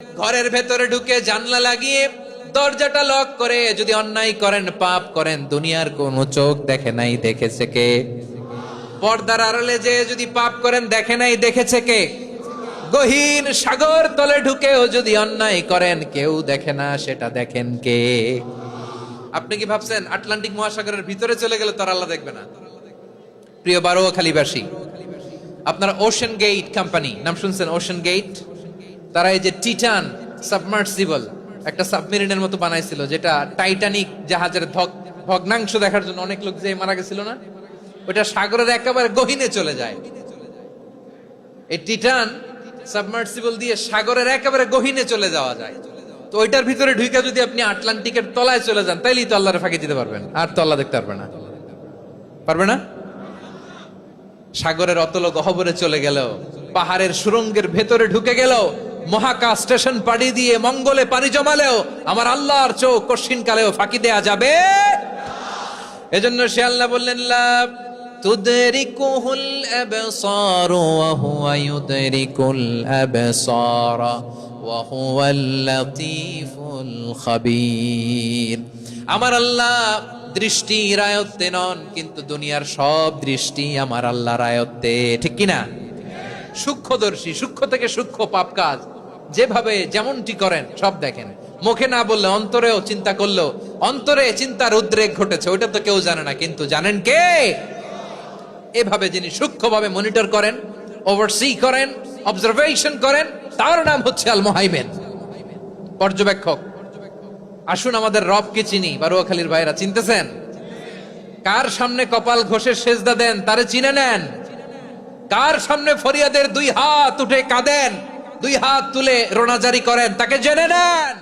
ঘরের ভেতরে ঢুকে জানলা লাগিয়ে দরজাটা লক করে যদি অন্যায় করেন, পাপ করেন, দুনিয়ার কোনো চোখ দেখে নাই, দেখেছে কে? পর্দার আড়ালে যে যদি পাপ করেন, দেখে নাই, দেখেছে কে? গহীন সাগর তলে ঢুকেও যদি অন্যায় করেন, কেউ দেখে না, সেটা দেখেন কে? আপনি কি ভাবছেন আটলান্টিক মহাসাগরের ভিতরে চলে গেলে তার আল্লাহ দেখবে না? প্রিয় বারোয়াখালীবাসী, আপনারা ওশেন গেট কোম্পানি নাম শুনছেন? ওশেন গেট, তারা এই যে টিটান সাবমার্সিবল একটা সাবমেরিনের মতো বানাইছিল, যেটা টাইটানিক জাহাজের ভগ্নাংশ দেখার জন্য অনেক লোক যে মারা গেছিল না, ওটা সাগরের একেবারে গহীনে চলে যায়। এই টিটান সাবমার্সিবল দিয়ে সাগরের একেবারে গহীনে চলে যাওয়া যায়। তো ওইটার ভিতরে ঢুকে যদি আপনি আটলান্টিকের তলায় চলে যান, তাইলেই তো আল্লাহরে ফাঁকি দিতে পারবেন, আর তো আল্লাহ দেখতে পারবে না। পারবে না? সাগরের অতল গহ্বরে চলে গেল, পাহাড়ের সুরঙ্গের ভেতরে ঢুকে গেল, মহাকাশ স্টেশন পাড়ি দিয়ে মঙ্গলে পানি জমালেও আমার আল্লাহর চোখ কঠিন কালেও ফাঁকি দেয়া যাবে। এজন্য সে আল্লাহ বললেন, লা তুদরিকুহুল আবসার ওয়া হুয়া ইউদরিকুল আবসার ওয়া হুয়াল লাতীফুল খাবীর। আমার আল্লাহ দৃষ্টির আয়ত্তে নন, কিন্তু দুনিয়ার সব দৃষ্টি আমার আল্লাহর আয়ত্তে, ঠিক কিনা? সূক্ষ্মদর্শী, সূক্ষ্ম থেকে সূক্ষ্ম পাপ কাজ যেভাবে যেমনটি করেন সব দেখেন। মুখে না বললে অন্তরেও চিন্তা করলেও অন্তরে চিন্তার উদ্রেক ঘটেছে, ওইটা তো কেউ জানে না, কিন্তু জানেন কে? এভাবে যিনি সূক্ষ্মভাবে মনিটর করেন, ওভারসি করেন, অবজারভেশন করেন, তার নাম হচ্ছে আল মুহাইমিন, পর্যবেক্ষক। আসুন আমাদের রবকে চিনি। বারোয়াখালীর ভাইরা চিনতেছেন? কার সামনে কপাল ঘষে সেজদা দেন, তারে চিনে নেন। কার সামনে ফরিয়াদের দুই হাত উঠে কাঁদেন, দুই হাত তুলে রোনাজারি করেন, তাকে জেনে নেন।